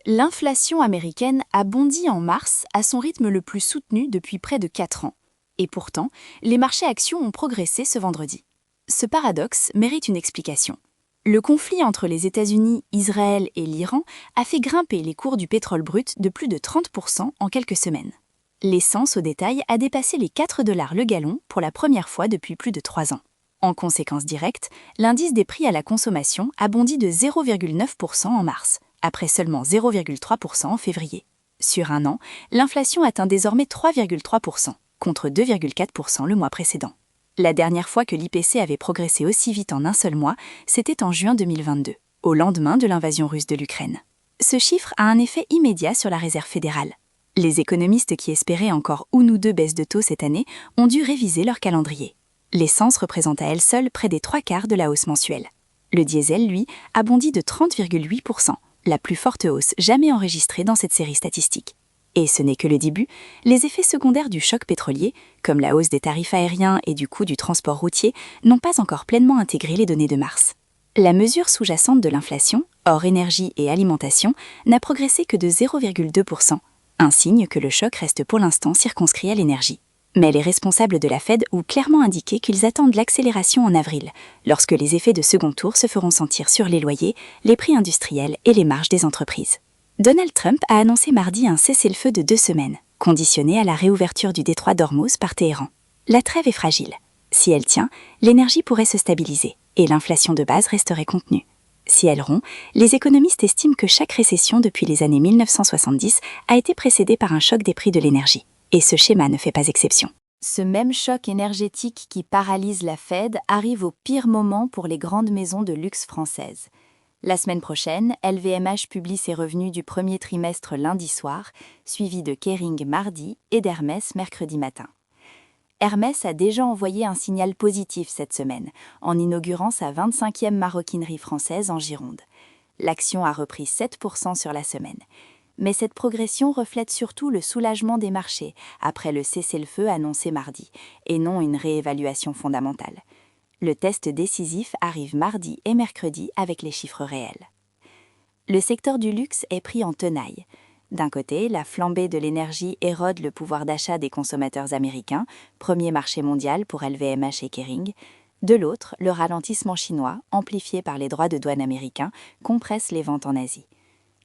L'inflation américaine a bondi en mars à son rythme le plus soutenu depuis près de 4 ans. Et pourtant, les marchés actions ont progressé ce vendredi. Ce paradoxe mérite une explication. Le conflit entre les États-Unis, Israël et l'Iran a fait grimper les cours du pétrole brut de plus de 30% en quelques semaines. L'essence au détail a dépassé les 4 $ le gallon pour la première fois depuis plus de 3 ans. En conséquence directe, l'indice des prix à la consommation a bondi de 0,9% en mars, après seulement 0,3% en février. Sur un an, l'inflation atteint désormais 3,3%, contre 2,4% le mois précédent. La dernière fois que l'IPC avait progressé aussi vite en un seul mois, c'était en juin 2022, au lendemain de l'invasion russe de l'Ukraine. Ce chiffre a un effet immédiat sur la Réserve fédérale. Les économistes qui espéraient encore une ou deux baisses de taux cette année ont dû réviser leur calendrier. L'essence représente à elle seule près des 3/4 de la hausse mensuelle. Le diesel, lui, a bondi de 30,8%, la plus forte hausse jamais enregistrée dans cette série statistique. Et ce n'est que le début, les effets secondaires du choc pétrolier, comme la hausse des tarifs aériens et du coût du transport routier, n'ont pas encore pleinement intégré les données de mars. La mesure sous-jacente de l'inflation, hors énergie et alimentation, n'a progressé que de 0,2%, un signe que le choc reste pour l'instant circonscrit à l'énergie. Mais les responsables de la Fed ont clairement indiqué qu'ils attendent l'accélération en avril, lorsque les effets de second tour se feront sentir sur les loyers, les prix industriels et les marges des entreprises. Donald Trump a annoncé mardi un cessez-le-feu de 2 semaines, conditionné à la réouverture du détroit d'Ormuz par Téhéran. La trêve est fragile. Si elle tient, l'énergie pourrait se stabiliser et l'inflation de base resterait contenue. Si elle rompt, les économistes estiment que chaque récession depuis les années 1970 a été précédée par un choc des prix de l'énergie. Et ce schéma ne fait pas exception. Ce même choc énergétique qui paralyse la Fed arrive au pire moment pour les grandes maisons de luxe françaises. La semaine prochaine, LVMH publie ses revenus du premier trimestre lundi soir, suivi de Kering mardi et d'Hermès mercredi matin. Hermès a déjà envoyé un signal positif cette semaine, en inaugurant sa 25e maroquinerie française en Gironde. L'action a repris 7% sur la semaine. Mais cette progression reflète surtout le soulagement des marchés après le cessez-le-feu annoncé mardi, et non une réévaluation fondamentale. Le test décisif arrive mardi et mercredi avec les chiffres réels. Le secteur du luxe est pris en tenaille. D'un côté, la flambée de l'énergie érode le pouvoir d'achat des consommateurs américains, premier marché mondial pour LVMH et Kering. De l'autre, le ralentissement chinois, amplifié par les droits de douane américains, compresse les ventes en Asie.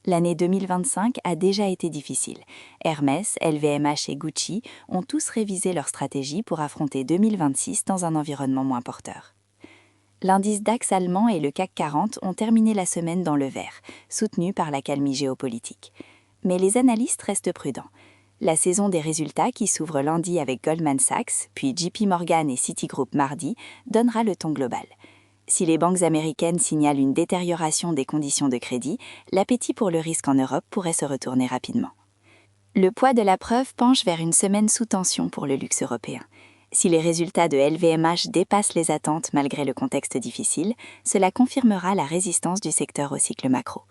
L'année 2025 a déjà été difficile. Hermès, LVMH et Gucci ont tous révisé leur stratégie pour affronter 2026 dans un environnement moins porteur. L'indice DAX allemand et le CAC 40 ont terminé la semaine dans le vert, soutenus par l'accalmie géopolitique. Mais les analystes restent prudents. La saison des résultats qui s'ouvre lundi avec Goldman Sachs, puis JP Morgan et Citigroup mardi, donnera le ton global. Si les banques américaines signalent une détérioration des conditions de crédit, l'appétit pour le risque en Europe pourrait se retourner rapidement. Le poids de la preuve penche vers une semaine sous tension pour le luxe européen. Si les résultats de LVMH dépassent les attentes malgré le contexte difficile, cela confirmera la résistance du secteur au cycle macro.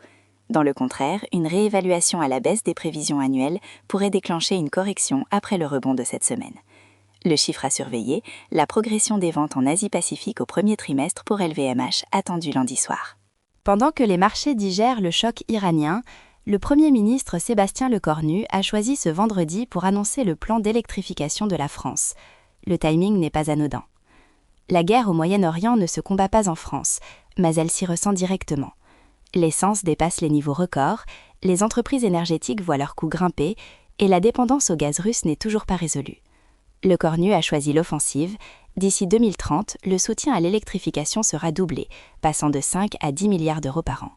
Dans le contraire, une réévaluation à la baisse des prévisions annuelles pourrait déclencher une correction après le rebond de cette semaine. Le chiffre à surveiller, la progression des ventes en Asie-Pacifique au premier trimestre pour LVMH attendue lundi soir. Pendant que les marchés digèrent le choc iranien, le Premier ministre Sébastien Lecornu a choisi ce vendredi pour annoncer le plan d'électrification de la France. Le timing n'est pas anodin. La guerre au Moyen-Orient ne se combat pas en France, mais elle s'y ressent directement. L'essence dépasse les niveaux records, les entreprises énergétiques voient leurs coûts grimper et la dépendance au gaz russe n'est toujours pas résolue. Lecornu a choisi l'offensive. D'ici 2030, le soutien à l'électrification sera doublé, passant de 5 à 10 milliards d'euros par an.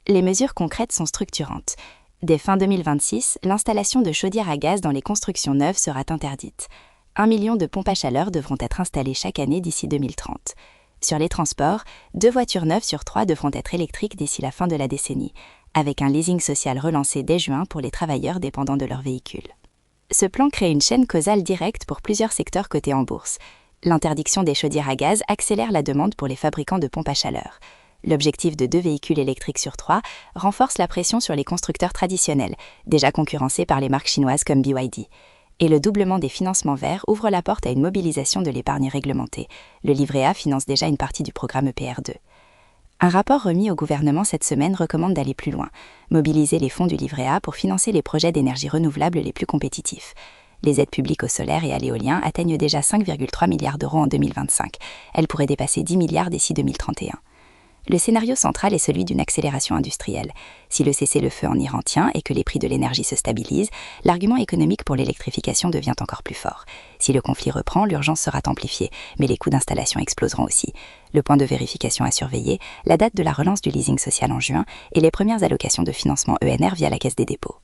Les mesures concrètes sont structurantes. Dès fin 2026, l'installation de chaudières à gaz dans les constructions neuves sera interdite. 1 million de pompes à chaleur devront être installées chaque année d'ici 2030. Sur les transports, 2 voitures neuves sur 3 devront être électriques d'ici la fin de la décennie, avec un leasing social relancé dès juin pour les travailleurs dépendants de leur véhicule. Ce plan crée une chaîne causale directe pour plusieurs secteurs cotés en bourse. L'interdiction des chaudières à gaz accélère la demande pour les fabricants de pompes à chaleur. L'objectif de 2 véhicules électriques sur 3 renforce la pression sur les constructeurs traditionnels, déjà concurrencés par les marques chinoises comme BYD. Et le doublement des financements verts ouvre la porte à une mobilisation de l'épargne réglementée. Le livret A finance déjà une partie du programme EPR2. Un rapport remis au gouvernement cette semaine recommande d'aller plus loin, mobiliser les fonds du livret A pour financer les projets d'énergie renouvelable les plus compétitifs. Les aides publiques au solaire et à l'éolien atteignent déjà 5,3 milliards d'euros en 2025. Elles pourraient dépasser 10 milliards d'ici 2031. Le scénario central est celui d'une accélération industrielle. Si le cessez-le-feu en Iran tient et que les prix de l'énergie se stabilisent, l'argument économique pour l'électrification devient encore plus fort. Si le conflit reprend, l'urgence sera amplifiée, mais les coûts d'installation exploseront aussi. Le point de vérification à surveiller, la date de la relance du leasing social en juin et les premières allocations de financement ENR via la Caisse des dépôts.